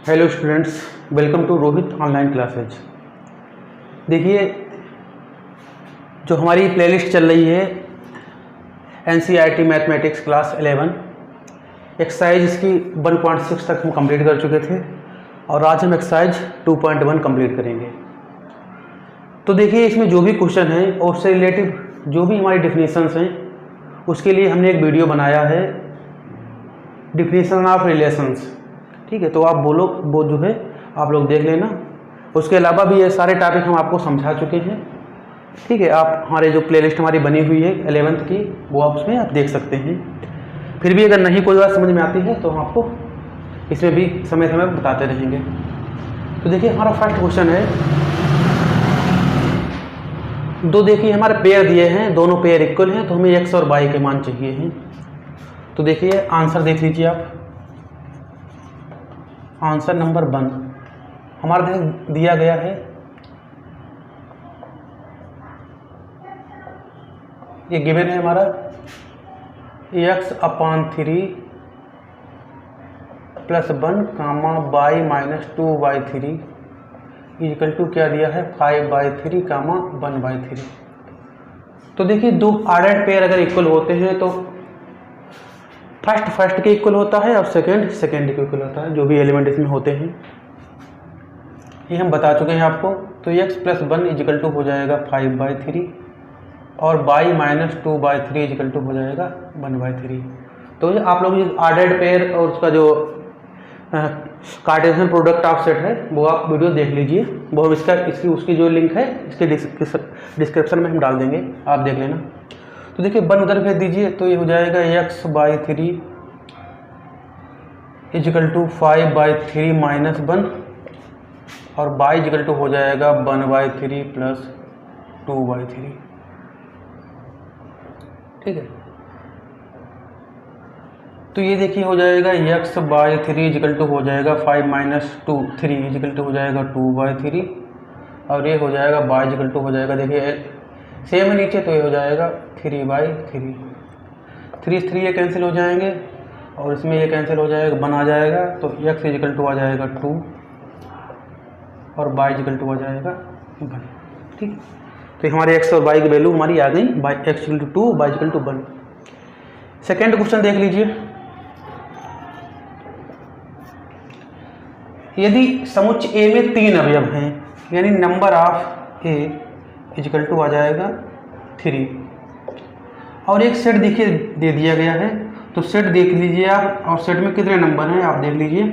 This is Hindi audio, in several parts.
Hello students, welcome to Rohit online classes. देखिए, जो हमारी प्लेलिस्ट चल रही है एनसीईआरटी मैथमेटिक्स क्लास 11 एक्सरसाइज इसकी 1.6 तक हम कंप्लीट कर चुके थे और आज हम एक्सरसाइज 2.1 कंप्लीट करेंगे। तो देखिए, इसमें जो भी क्वेश्चन है और उससे रिलेटिव जो भी हमारी डिफिनीशंस हैं उसके लिए हमने एक वीडियो बनाया है, डिफिनीशन ऑफ रिलेशंस। ठीक है, तो आप वो जो है आप लोग देख लेना। उसके अलावा भी ये सारे टॉपिक हम आपको समझा चुके हैं। ठीक है, आप हमारे जो प्लेलिस्ट हमारी बनी हुई है 11th की, वो आप उसमें आप देख सकते हैं। फिर भी अगर नहीं कोई बात समझ में आती है तो हम आपको इसमें भी समय समय पर बताते रहेंगे। तो देखिए, हमारा फर्स्ट क्वेश्चन है, देखिए हमारे पेयर दिए हैं, दोनों पेयर इक्वल हैं, तो हमें x और y के मान चाहिए हैं। तो देखिए आंसर देख लीजिए आप। आंसर नंबर 1 हमारा दिया गया है, ये गिवन है हमारा x/3 + 1 y - 2y3 equal to क्या दिया है 5/3 1/3। तो देखिए, दो ऑर्डर्ड पेयर अगर इक्वल होते हैं तो फर्स्ट के इक्वल होता है और सेकंड के इक्वल होता है, जो भी एलिमेंट इसमें होते हैं। ये हम बता चुके हैं आपको। तो x + 1 इक्वल टू हो जाएगा 5/3 और y - 2/3 इक्वल टू हो जाएगा 1/3। तो ये आप लोग ऑर्डर्ड पेयर और उसका जो कार्टेशियन प्रोडक्ट ऑफ सेट है वो आप वीडियो देख लीजिए। वो हम उसकी जो लिंक है इसके डिस्क्रिप्शन में हम डाल देंगे, आप देख लेना। तो देखिए 1 उधर भेज दीजिए, तो ये हो जाएगा x/3 इक्वल टू 5/3 - 1 और y इक्वल टू हो जाएगा 1/3 + 2/3। ठीक है, तो ये देखिए हो जाएगा x/3 इक्वल टू हो जाएगा 5 - 2 3 इक्वल टू हो जाएगा 2/3 और ये हो जाएगा y इक्वल टू हो जाएगा, देखिए सेम है नीचे, तो ये हो जाएगा 3/3। 3 ये कैंसिल हो जाएंगे और इसमें ये कैंसिल हो जाएगा, 1 आ जाएगा। तो x इक्वल टू आ जाएगा 2 और y इक्वल टू आ जाएगा 1। ठीक, तो हमारे x और y की वैल्यू हमारी आ गई, x equal to 2 y equal to 1। Second question देख लीजिए। यदि समुच्चय A में 3 अवयव हैं, यानी number of A equal to आ जाएगा 3 और एक सेट देखिए दे दिया गया है, तो सेट देख लीजिए आप। और सेट में कितने नंबर हैं आप देख लीजिए।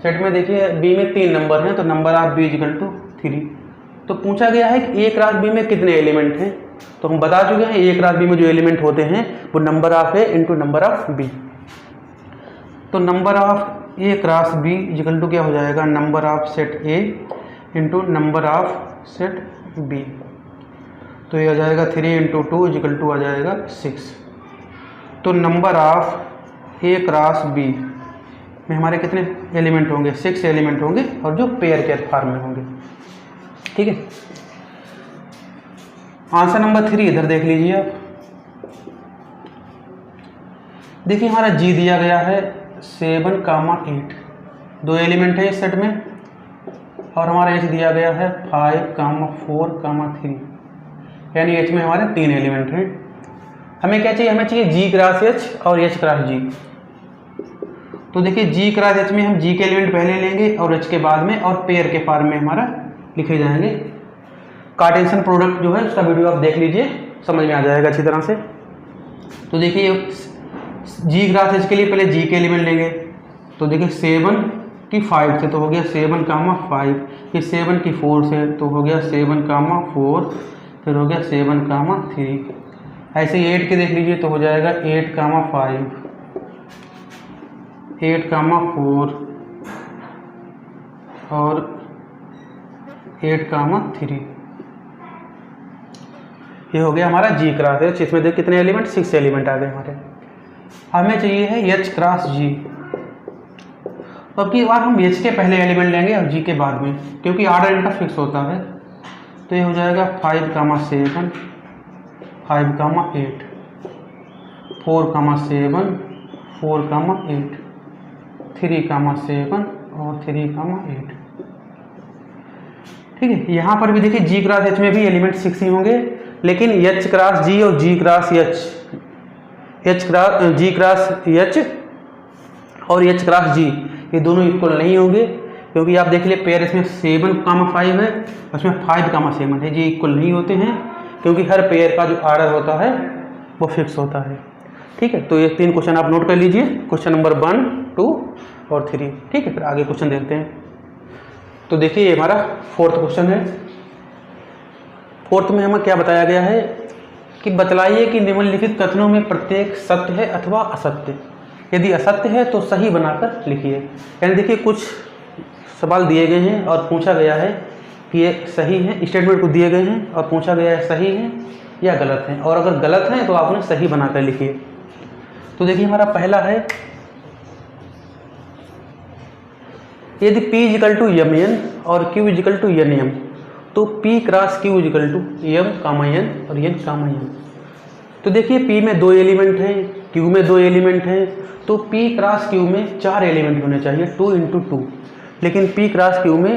सेट में देखिए B में 3 नंबर हैं, तो number of B equal to 3। तो पूछा गया है कि A क्रॉस B में कितने एलिमेंट हैं, तो हम बता चुके हैं A क्रॉस B में जो एलिमेंट होते हैं वो number of A into number of B। तो number of A cross B equal to क्या हो जाएगा, number of set A into number of set B। तो ये आ जाएगा 3 × 2 इक्वल टू आ जाएगा 6। तो number of A cross B में हमारे कितने एलिमेंट होंगे, 6 एलिमेंट होंगे और जो पेयर के फॉर्म में होंगे। ठीक है, आंसर नंबर 3 इधर देख लीजिए आप। देखिए हमारा G दिया गया है 7, 8, 2 एलिमेंट है इस सेट में, और हमारा H दिया गया है 5, 4, 3, यानी H में हमारे 3 एलिमेंट हैं। हमें क्या चाहिए, हमें चाहिए G क्रॉस H और H क्रॉस G। तो देखिए G क्रॉस H में हम G के एलिमेंट पहले लेंगे और H के बाद में, और पेयर के फॉर्म में हमारा लिखे जाएंगे। कार्टेशियन प्रोडक्ट जो है उसका वीडियो आप देख लीजिए, समझ में आ जाएगा अच्छी तरह से। तो देखिए G क्रॉस H के लिए पहले G के एलिमेंट लेंगे, तो देखिए 7 की 5 से तो हो गया 7, 5, फिर 7 की 4 से तो हो गया 7, 4, फिर हो गया 7, 3। ऐसे 8 के देख लीजिए तो हो जाएगा 8, 5, 8, 4 और 8, 3। ये हो गया हमारा G क्रॉस H। इसमें देख कितने एलिमेंट, 6 एलिमेंट आ गए हमारे। हमें चाहिए है H क्रॉस G। तो अब की बार हम H के पहले एलिमेंट लेंगे और G के बाद में, क्योंकि ऑर्डर इनका फिक्स होता है। तो ये हो जाएगा 5, 7, 5, 8, 4, 7, 4, 8, 3, 7, और 3,8। ठीक है, यहाँ पर भी देखिए G क्रॉस H में भी एलिमेंट 6 ही होंगे, लेकिन H क्रॉस G और G cross H, G cross H और H क्रॉस G ये दोनों इक्वल नहीं होंगे, क्योंकि आप देख लिए पेयर इसमें 7,5 है, उसमें 5,7 है, ये इक्वल नहीं होते हैं, क्योंकि हर पेयर का जो आर्डर होता है वो फिक्स होता है। ठीक है, तो ये 3 क्वेश्चन आप नोट कर लीजिए, क्वेश्चन नंबर 1, 2 और 3। ठीक है, फिर आगे क्वेश्चन देखते हैं। तो देखिए ये हमारा 4th क्वेश्चन है। 4th में हमें क्या बताया गया है कि बतलाइए कि निम्नलिखित कथनों में प्रत्येक सत्य है अथवा असत्य। यदि असत्य है तो सही बनाकर लिखिए। यानी देखिए कुछ सवाल दिए गए हैं और पूछा गया है कि ये सही है, स्टेटमेंट को दिए गए हैं और पूछा गया है सही है या गलत है, और अगर गलत है तो आप उन्हें सही बनाकर लिखिए। तो देखिए हमारा पहला है, यदि P इजिकल टू mn और Q इजिकल टू nm, तो P cross Q is equal to m comma n और n कामा m। तो देखिए P में 2 एलिमेंट हैं, Q में 2 एलिमेंट हैं, तो P क्रॉस Q में 4 एलिमेंट होने चाहिए, 2 × 2, लेकिन P क्रॉस Q में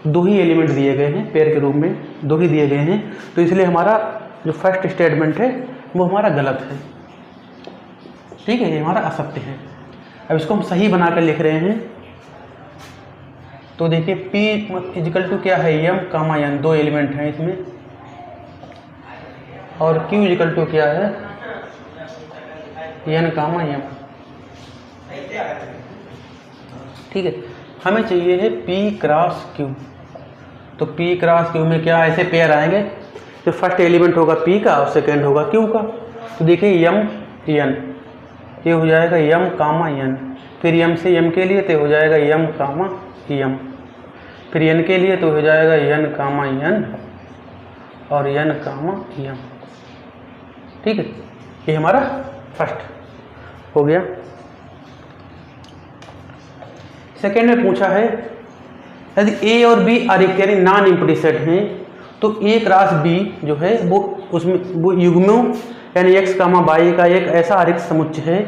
2 ही एलिमेंट दिए गए हैं, पेयर के रूप में 2 ही दिए गए हैं, तो इसलिए हमारा जो फर्स्ट स्टेटमेंट है वो हमारा गलत है। ठीक है, ये हमारा असत्य है। अब इसको हम सही बनाकर लिख रहे हैं। तो देखिए P इजिकल टू क्या है, m कामा n, 2 एलिमेंट हैं इसमें, और Q इजिकल टू क्या है, n कामा m। ठीक है, हमें चाहिए है P क्रॉस Q। तो P क्रॉस Q में क्या ऐसे पेयर आएंगे, तो फर्स्ट एलिमेंट होगा P का और सेकेंड होगा Q का। तो देखिए m n, ये हो जाएगा m कामा n, फिर m से m के लिए तो हो जाएगा m कामा m, फिर n के लिए तो हो जाएगा n कामा n और n कामा m। ठीक है, ये हमारा फर्स्ट हो गया। सेकेंड में पूछा है, यदि A और B आरेख यानी नॉन एम्प्टी सेट हैं, तो A क्रॉस B जो है वो उसमें वो युग्मों यानी x कामा y का एक ऐसा आरेख समुच्चय है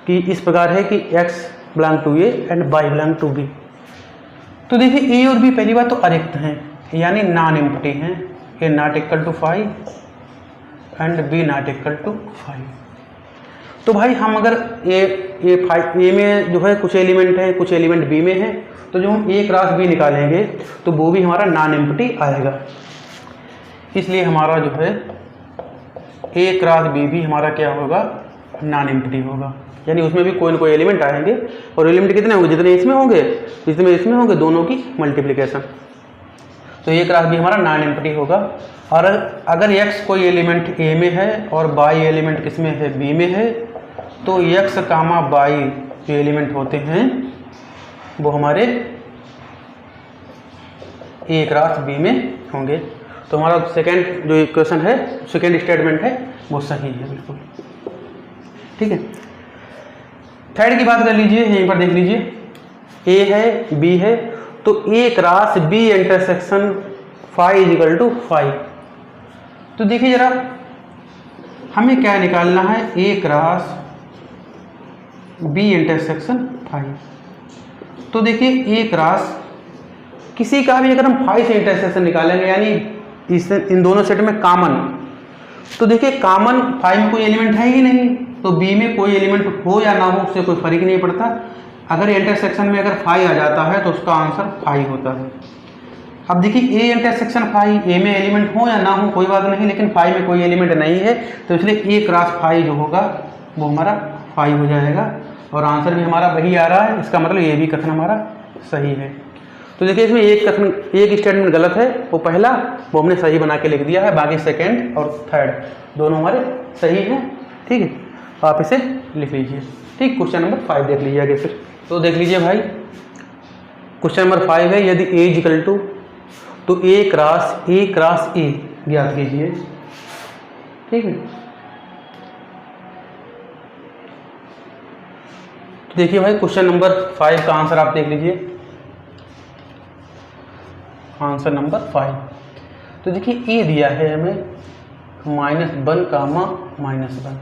कि इस प्रकार है कि x belong to A and y belong to B। तो देखिए A और B पहली बात तो अरिक्त हैं, यानी नॉन एम्प्टी हैं, A not equal to 5 and B not equal to 5। तो भाई हम अगर A में जो है कुछ एलिमेंट है, कुछ एलिमेंट B में है, तो जो हम A क्रॉस B निकालेंगे तो वो भी हमारा नॉन एम्प्टी आएगा। इसलिए हमारा जो है A क्रॉस B भी हमारा क्या होगा, नॉन एम्प्टी होगा, यानी उसमें भी कोई न कोई एलिमेंट आएंगे, और एलिमेंट कितने होंगे, जितने इसमें होंगे जितने इसमें होंगे, दोनों की मल्टीप्लिकेशन। तो A क्रॉस B हमारा नॉन एम्प्टी होगा। और अगर x कोई एलिमेंट A में है और y एलिमेंट किसमें है, B में है, तो x कामा y जो एलिमेंट होते हैं वो हमारे A क्रॉस B में होंगे। तो हमारा सेकेंड जो इक्वेशन है, सेकेंड स्टेटमेंट है, वो सही है बिल्कुल। ठीक है, थर्ड की बात कर लीजिए, यहीं पर देख लीजिए, A है B है, तो A cross B intersection phi is equal to 5। तो देखिए जरा हमें क्या निकालना है, A क्रॉस B इंटरसेक्शन 5। तो देखिए A क्रॉस किसी का भी अगर हम 5 से इंटरसेक्शन निकालेंगे, यानी इन दोनों सेट में कॉमन, तो देखिए कॉमन 5 में कोई एलिमेंट है ही नहीं, तो B में कोई एलिमेंट हो या ना हो उससे कोई फर्क नहीं पड़ता। अगर इंटरसेक्शन में अगर 5 आ जाता है तो उसका आंसर 5 होता है। अब देखिए A इंटरसेक्शन 5, A में एलिमेंट हो या ना हो कोई बात नहीं, लेकिन 5 में कोई एलिमेंट नहीं है, तो इसलिए A क्रॉस 5 जो होगा वो हमारा 5 हो जाएगा, और आंसर भी हमारा वही आ रहा है। इसका मतलब ये भी कथन हमारा सही है। तो देखिए इसमें एक स्टेटमेंट गलत है, वो पहला वो हमने सही बना के लिख दिया है, बाकी सेकेंड और थर्ड दोनों हमारे सही हैं। ठीक है, आप इसे लिख लीजिए। ठीक, क्वेश्चन नंबर 5 देख लीजिए आगे फिर। तो देख लीजिए भाई, क्वेश्चन नंबर 5 है, यदि A इक्वल टू, तो A क्रॉस A ज्ञात कीजिए। ठीक है, तो देखिए भाई क्वेश्चन नंबर 5 का आंसर आप देख लीजिए, आंसर नंबर 5। तो देखिए A दिया है हमें -1 कामा -1,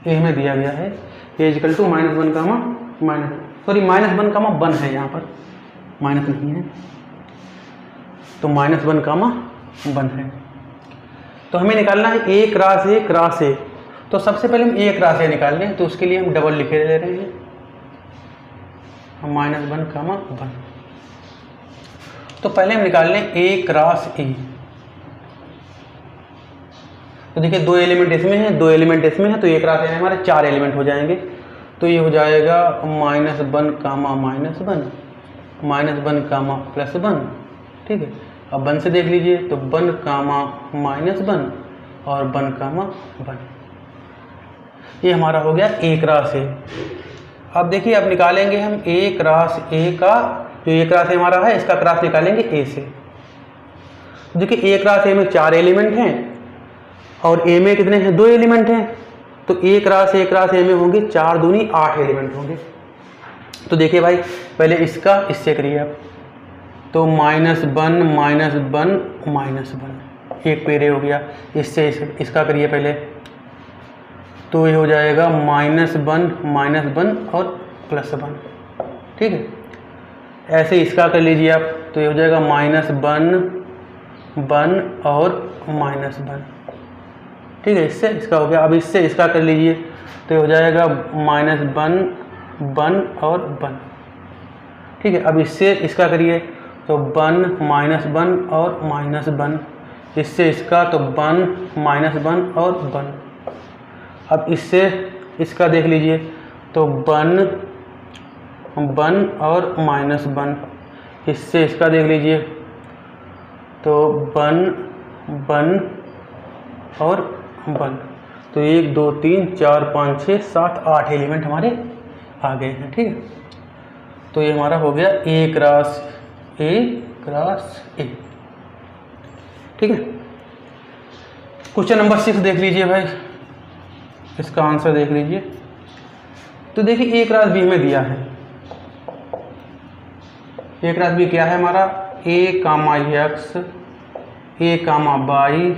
A में दिया गया है, ए इक्वल टू -1 कामा -1 कामा 1 है, यहाँ पर माइनस नहीं है, तो -1 कामा 1 है। तो हमें निकालना है ए क्रॉस ए क्रॉस ए। तो सबसे पहले हम ए क्रॉस ए निकाल लें, तो उसके लिए हम डबल लिखे ले रहे हैं, -1 कामा 1। तो पहले हम निकाल लें ए क्रॉस ए। तो देखिए 2 एलिमेंट इसमें है, 2 एलिमेंट इसमें है, तो ए क्रॉस ए में हमारे 4 एलिमेंट हो जाएंगे। तो ये हो जाएगा -1 कामा -1 -1 कामा +1, ठीक है। अब 1 से देख लीजिए, तो 1 कामा -1 और 1 कामा 1, ये हमारा हो गया ए क्रॉस ए। अब देखिए अब निकालेंगे हम ए क्रॉस ए का, जो ए क्रॉस ए हमारा है इसका क्रॉस निकालेंगे ए से। देखिए ए क्रॉस ए में 4 एलिमेंट हैं और ए में कितने हैं, 2 एलिमेंट हैं। तो ए क्रॉस ए में होंगे 4 दूनी 8 एलिमेंट होंगे। तो देखिए भाई पहले इसका इससे करिए आप, तो -1 -1 एक पेरे हो गया, इससे इसका करिए पहले, तो ये हो जाएगा -1 और +1, ठीक है। ऐसे इसका कर लीजिए आप, तो ये हो जाएगा -1 और -1, ठीक है। इससे इसका हो गया। अब इससे इसका कर लीजिए, तो ये हो जाएगा -1 और 1, ठीक है। अब इससे इसका करिए, तो 1 -1 और -1, इससे इसका तो 1 -1 और 1। अब इससे इसका देख लीजिए, तो 1 और -1, इससे इसका देख लीजिए, तो 1 और 1। तो 1 2 3 4 5 6 7 8 एलिमेंट हमारे आ गए हैं, ठीक है। तो ये हमारा हो गया ए क्रॉस ए, ठीक है। क्वेश्चन नंबर 6 देख लीजिए भाई, इसका आंसर देख लीजिए। तो देखिए ए क्रॉस बी हमें दिया है, ए क्रॉस बी क्या है हमारा, ए कामा एक्स, ए comma y,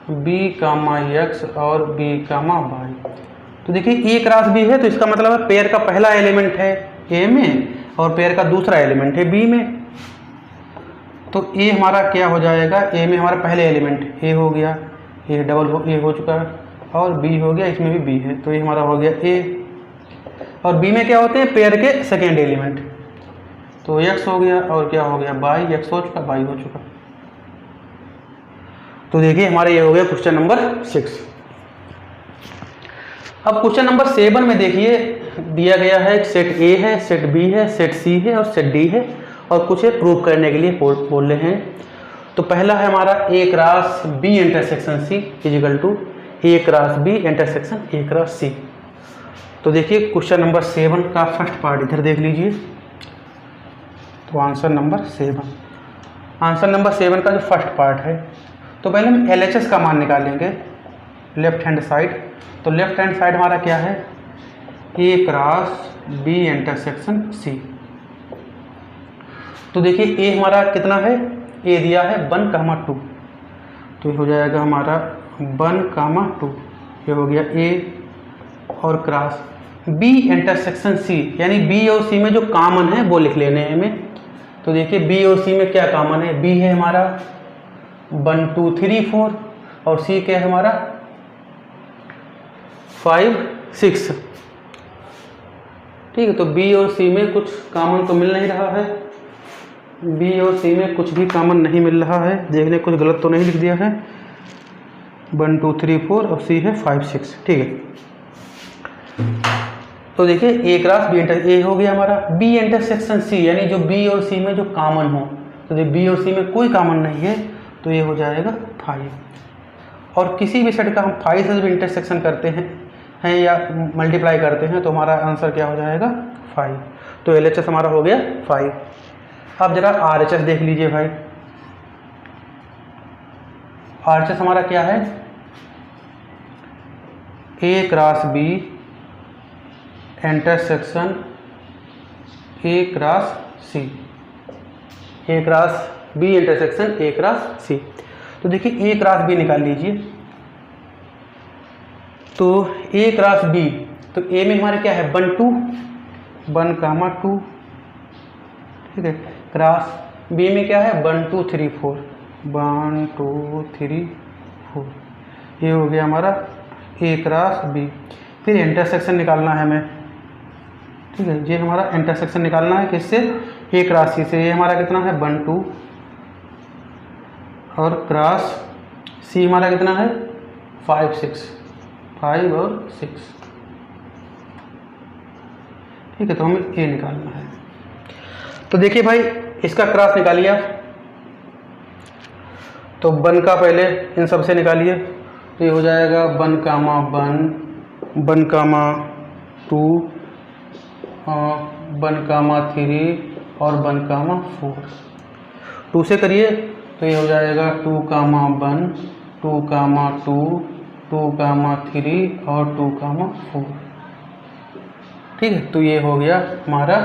B comma x और बी कामा वाई। तो देखिए ए क्रॉस बी है, तो इसका मतलब है पेयर का पहला एलिमेंट है ए में और पेयर का दूसरा एलिमेंट है बी में। तो ए हमारा क्या हो जाएगा, ए में हमारा पहले एलिमेंट ए हो गया, ए डबल ए हो चुका है, और बी हो गया, इसमें भी बी है, तो ये हमारा हो गया ए। और बी में क्या होते हैं, पेयर के सेकेंड एलिमेंट, तो एक्स हो गया और क्या हो गया वाई, एक्स हो चुका वाई हो चुका। तो देखिए हमारे ये हो गया क्वेश्चन नंबर 6। अब क्वेश्चन नंबर 7 में देखिए दिया गया है सेट ए है, सेट बी है, सेट सी है और सेट डी है, और कुछ है प्रूव करने के लिए बोल रहे हैं। तो पहला है हमारा A cross B intersection C is equal to A cross B intersection A cross C. तो देखिए क्वेश्चन नंबर 7 का फर्स्ट पार्ट इधर देख लीजिए। तो आंसर नंबर 7 का जो फर्स्ट पार्ट है, तो पहले हम LHS का मान निकालेंगे लेफ्ट हैंड साइड। तो लेफ्ट हैंड साइड हमारा क्या है, ए क्रॉस बी इंटरसेक्शन सी। तो देखिए ए हमारा कितना है, ए दिया है 1, 2, तो ये हो जाएगा हमारा 1, 2, ये हो गया ए, और क्रॉस बी इंटरसेक्शन सी, यानी बी और सी में जो कॉमन है वो लिख लेने हैं हमें। तो देखिए बी और सी में क्या कॉमन है, बी है हमारा 1 2 3 4 और सी क्या है हमारा 5 6, ठीक है। तो बी और सी में कुछ कॉमन तो मिल नहीं रहा है, बी और सी में कुछ भी कॉमन नहीं मिल रहा है, देखने कुछ गलत तो नहीं लिख दिया है। 1 2 3 4 और सी है 5 6, ठीक है। तो देखिए ए क्रॉस बी इंटर ए हो गया हमारा, बी इंटरसेक्शन सी, यानी जो बी और सी में जो कॉमन हो, तो बी और सी में कोई कॉमन नहीं है, तो ये हो जाएगा 5। और किसी भी सेट का हम 5 से भी इंटरसेक्शन करते हैं या मल्टीप्लाई करते हैं, तो हमारा आंसर क्या हो जाएगा 5। तो LHS हमारा हो गया 5। अब जरा RHS देख लीजिए भाई। RHS हमारा क्या है, A cross B intersection A cross C, A cross B intersection A cross C. तो देखिए ए क्रॉस बी निकाल लीजिए। तो ए क्रॉस बी, तो ए में हमारे क्या है 1 2 1 कामा 2, ठीक है, क्रॉस बी में क्या है 1 2 3 4 1 2 3 4, ये हो गया हमारा ए क्रॉस बी। फिर इंटरसेक्शन निकालना है हमें, ठीक है, ये हमारा इंटरसेक्शन निकालना है किससे, ए क्रॉस सी से। ये हमारा कितना है 1 2 और क्रॉस सी हमारा कितना है 5 6, 5 और 6, ठीक है, तो हमें ए निकालना है। तो देखिए भाई इसका क्रॉस निकालिए आप, तो 1 का पहले इन सब से निकालिए, तो ये हो जाएगा 1 कामा 1 1 कामा 2 1 कामा 3 और 1 कामा 4। 2 से करिए तो ये हो जाएगा 2 कामा 1 2 कामा 2 2 कामा 3 और 2 कामा 4, ठीक है। तो ये हो गया हमारा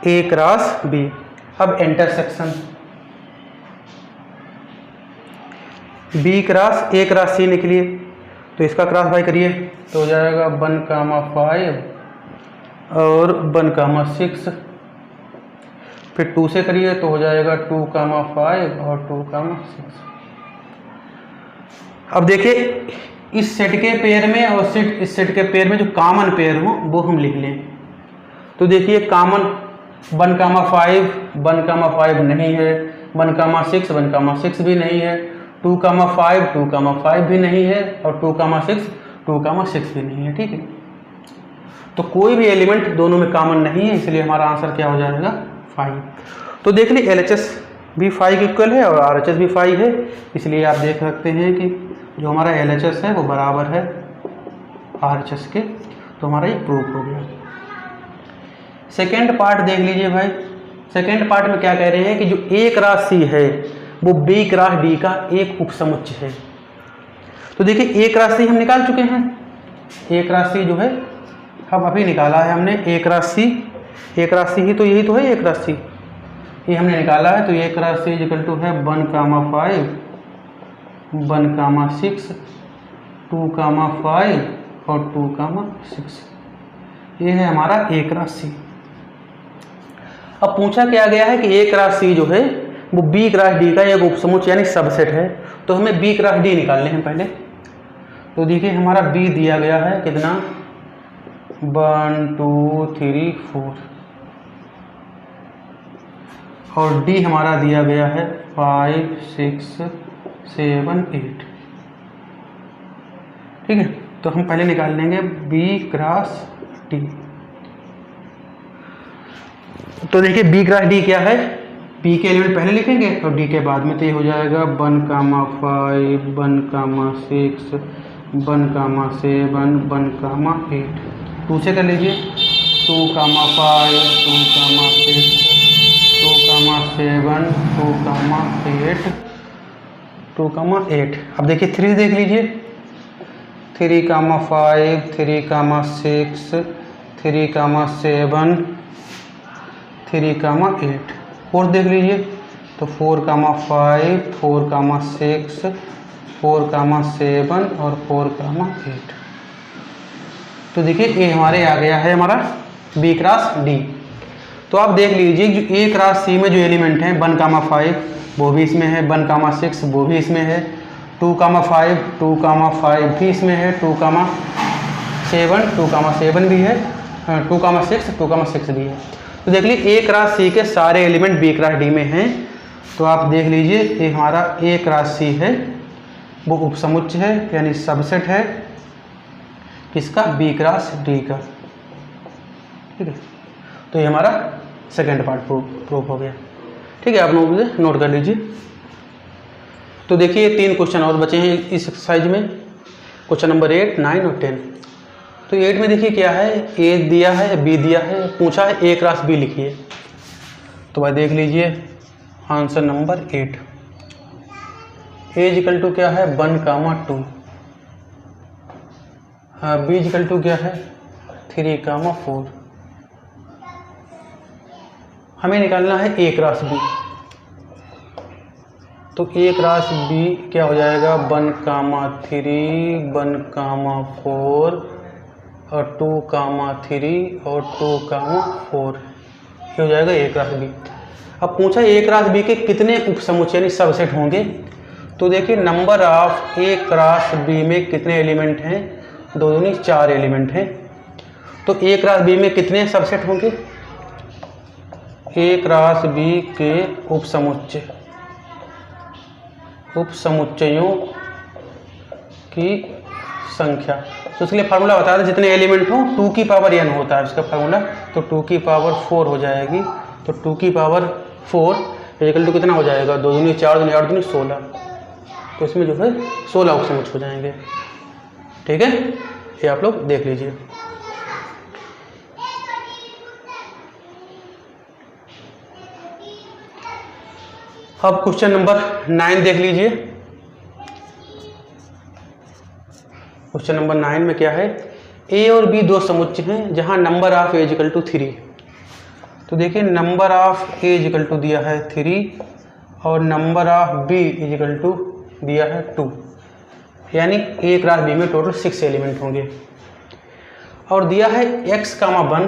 ए क्रॉस बी। अब intersection B cross A cross C निकलिए, तो इसका क्रॉस भाई करिए तो हो जाएगा 1 कामा 5 और 1 कामा 6। फिर 2 से करिए तो हो जाएगा 2 कामा 5 और 2 कामा 6। अब देखिए इस सेट के पेयर में और इस सेट के पेयर में जो कॉमन पेयर हो वो हम लिख लें। तो देखिए कॉमन 1 कामा 5 1 कामा 5 नहीं है, 1 कामा 6 1 कामा 6 भी नहीं है, 2 कामा 5 2 कामा 5 भी नहीं है और 2 कामा 6 2 कामा 6 भी नहीं है, ठीक है। तो कोई भी एलिमेंट दोनों में कॉमन नहीं है, इसलिए हमारा आंसर क्या हो जाएगा 5। तो देख ली LHS भी 5 के इक्वल है और RHS भी 5 है, इसलिए आप देख सकते हैं कि जो हमारा LHS है वो बराबर है RHS के। तो हमारा ये प्रूफ हो गया। सेकेंड पार्ट देख लीजिए भाई। सेकेंड पार्ट में क्या कह रहे हैं कि जो A क्रॉस C है वो B क्रॉस D का एक उपसमुच्चय है। तो देखिए A क्रॉस C हम निकाल चुके हैं, A क्रॉस C जो है हम अभी निकाला है हमने A cross C। A cross C ही तो यही तो है A क्रॉस C, ये हमने निकाला है। तो A cross C equal to है 1 कामा 5 1 कामा 6 2 कामा 5 और 2 कामा 6, ये है हमारा A क्रॉस C। अब पूछा क्या गया है कि A क्रॉस C जो है वो B क्रॉस D का एक उपसमुच्चय यानी सबसेट है, तो हमें B क्रॉस D निकालने हैं पहले। तो देखिए हमारा B दिया गया है कितना 1 2 3 4 और D हमारा दिया गया है 5 6 7 8, ठीक है। तो हम पहले निकाल लेंगे B क्रॉस D। तो देखिए B क्रॉस D क्या है, B के एलिमेंट पहले लिखेंगे और D के बाद में। तो ये हो जाएगा 1 कामा 5 1 कामा 6 1 कामा 7 1 कामा 8। 2 से कर लीजिए 2 कामा 5 2 कामा 6 2 कामा 7 2 कामा 8 2 कामा 8। अब देखिए 3 देख लीजिए 3 कामा 5 3 कामा 6 3 कामा 7 3 कामा 8। 4 देख लीजिए तो 4 कामा 5 4 कामा 6 4 कामा 7 और 4 कामा 8। तो देखिए ये हमारे आ गया है हमारा B क्रॉस D। तो आप देख लीजिए जो A क्रॉस C में जो एलिमेंट हैं 1 कामा 5 वो भी इसमें है, 1 कामा 6 वो भी इसमें है, 2 कामा 5 2 कामा 5 भी इसमें है, 2 कामा 7 भी है, 2 कामा 6 भी है। तो देख लीजिए A क्रॉस C के सारे एलिमेंट B क्रॉस D में हैं। तो आप देख लीजिए ये हमारा A क्रॉस C है वो उपसमुच्चय है यानी सबसेट है किसका, B क्रॉस D का, ठीक है। तो ये हमारा सेकेंड पार्ट प्रूफ हो गया, ठीक है। आप लोग मुझे नोट कर लीजिए। तो देखिए 3 क्वेश्चन और बचे हैं इस एक्सरसाइज में, क्वेश्चन नंबर 8 9 और 10। तो 8 में देखिए क्या है, A दिया है B दिया है, पूछा है A क्रॉस B लिखिए। तो भाई देख लीजिए answer number 8 A equal to क्या है 1 कामा 2, हाँ B इक्वल टू क्या है 3 कामा 4। हमें निकालना है A क्रॉस B। तो ए क्रॉस बी क्या हो जाएगा 1, 3, 1, 4 और 2, 3 और 2, 4 ये हो जाएगा ए क्रॉस बी। अब पूछा ए क्रॉस बी के कितने उपसमुच्चय यानी सबसेट होंगे। तो देखिए number of A cross B में कितने एलिमेंट हैं, 2 दूनी 4 एलिमेंट हैं। तो ए क्रॉस बी में कितने सबसेट होंगे, ए क्रॉस बी के उपसमुच्चयों की संख्या। तो उसके लिए फार्मूला बता दें, जितने एलिमेंट हो 2 की पावर n होता है उसका फार्मूला, तो 2 की पावर 4 हो जाएगी। तो 2 की पावर 4 इक्वल टू कितना हो जाएगा, 2 दूनी 4, 2 8 दूनी 16। तो इसमें जो है 16 उपसमुच्चय हो जाएंगे। ठीक है, ये आप लोग देख लीजिए। अब क्वेश्चन नंबर 9 देख लीजिए। क्वेश्चन नंबर 9 में क्या है, ए और बी 2 समुच्चय हैं जहां number of A equal to 3। तो देखिए number of A equal to दिया है 3 और number of B equal to दिया है 2, यानी ए क्रॉस बी में टोटल 6 एलिमेंट होंगे। और दिया है x, 1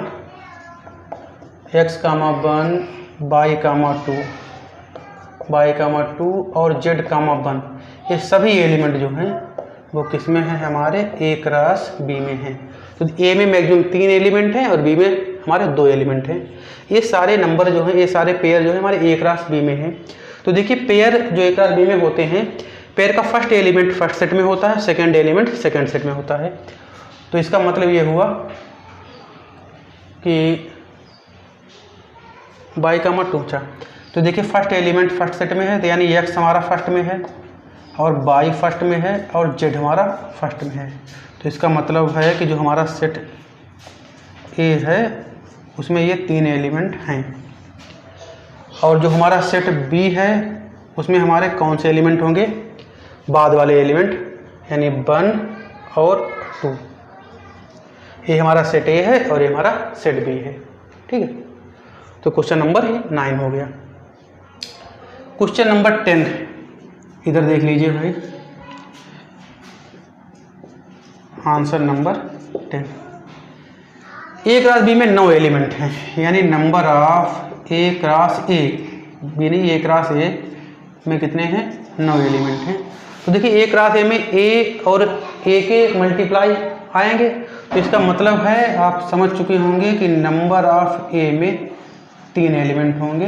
y, 2 और z, 1। ये सभी एलिमेंट जो हैं वो किस में है, हमारे ए क्रॉस बी में हैं। तो ए में मैक्सिमम 3 एलिमेंट हैं और बी में हमारे 2 एलिमेंट हैं। ये सारे नंबर जो हैं, ये सारे पेयर जो है हमारे ए क्रॉस बी में हैं। तो देखिए पेयर जो ए क्रॉस बी में होते हैं, पेयर का फर्स्ट एलिमेंट फर्स्ट सेट में होता है, सेकंड एलिमेंट सेकंड सेट में होता है। तो इसका मतलब ये हुआ कि y, 2। तो देखिए फर्स्ट एलिमेंट फर्स्ट सेट में है, तो यानी x हमारा फर्स्ट में है और y फर्स्ट में है और z हमारा फर्स्ट में है। तो इसका मतलब है कि जो हमारा सेट ए है उसमें ये 3 एलिमेंट हैं। और जो हमारा सेट बी है उसमें हमारे कौन से एलिमेंट होंगे, बाद वाले एलिमेंट, यानी 1 और 2। ये हमारा सेट ए है और ये हमारा सेट बी है। ठीक है, तो क्वेश्चन नंबर 9 हो गया। क्वेश्चन नंबर 10 इधर देख लीजिए भाई, answer number 10। A cross B में 9 एलिमेंट हैं, यानी number of A cross A B नहीं, ए क्रॉस ए में कितने हैं, 9 एलिमेंट हैं। तो देखिए ए क्रॉस ए में ए और ए के मल्टीप्लाई आएंगे, तो इसका मतलब है आप समझ चुके होंगे कि नंबर ऑफ ए में 3 एलिमेंट होंगे।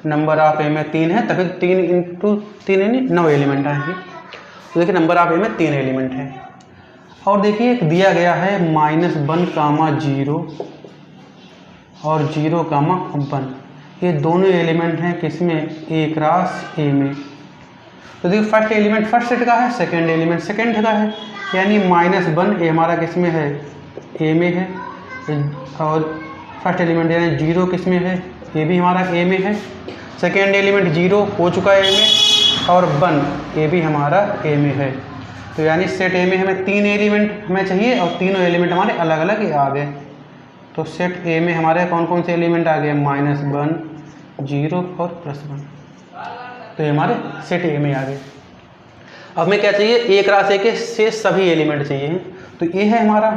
नंबर ऑफ ए में 3 है, तभी 3 इंटू 3 यानी 9 एलिमेंट आएंगे। तो देखिए नंबर ऑफ ए में 3 एलिमेंट हैं। और देखिए एक दिया गया है -1, 0 और 0, 1। ये दोनों एलिमेंट हैं किसमें, ए क्रॉस ए में। तो देखिए फर्स्ट एलिमेंट फर्स्ट सेट का है, सेकंड एलिमेंट सेकंड सेट का है, यानी -1 ये हमारा किसमें है, ए में है। और फर्स्ट एलिमेंट यानी 0 किसमें है, ये भी हमारा ए में है। सेकेंड एलिमेंट 0 हो चुका है ए में, और 1 ये भी हमारा ए में है। तो यानी सेट ए में हमें 3 एलिमेंट हमें चाहिए और तीनों एलिमेंट हमारे अलग अलग आ गए। तो सेट ए में हमारे कौन कौन से एलिमेंट आ गए, -1, 0 और +1। तो ये हमारे सेट ए में आ गए। अब हमें क्या चाहिए, ए क्रॉस ए के से सभी एलिमेंट चाहिए। तो ये है हमारा,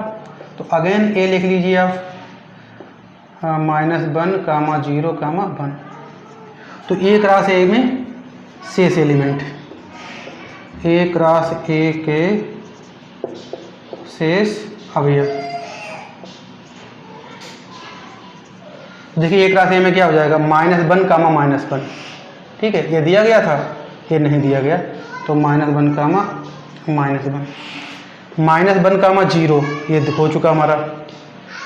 तो अगेन ए लिख लीजिए आप, -1, 0, 1। तो ए क्रॉस ए में शेष एलिमेंट, ए क्रॉस ए के शेष अवयव। देखिए ए क्रॉस ए में क्या हो जाएगा, -1, -1। ठीक है, ये दिया गया था, ये नहीं दिया गया, तो -1, -1, 0 ये हो चुका हमारा।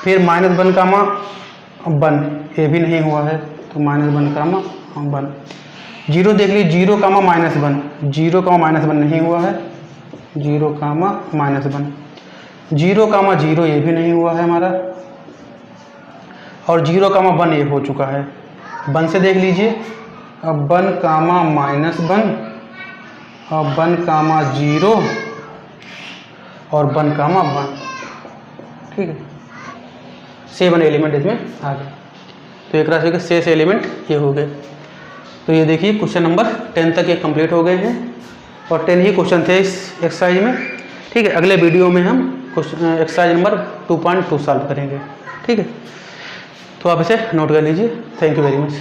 फिर -1, 1 ये भी नहीं हुआ है, तो -1, 1। 0 देख लीजिए, 0, -1, 0, -1 नहीं हुआ है, 0, -1। 0, 0 ये भी नहीं हुआ है हमारा, और 0, 1 ये हो चुका है। 1 से देख लीजिए, अब 1, -1 और 1, 0 और 1, 1। ठीक है, 7 एलिमेंट इसमें आ गए। तो एक राशि के शेष एलिमेंट ये हो गए। तो ये देखिए क्वेश्चन नंबर 10 तक ये कंप्लीट हो गए हैं और 10 ही क्वेश्चन थे इस एक्सरसाइज में। ठीक है, अगले वीडियो में हम एक्सरसाइज नंबर 2.2 सॉल्व करेंगे। ठीक है, तो आप इसे नोट कर लीजिए। Thank you very much.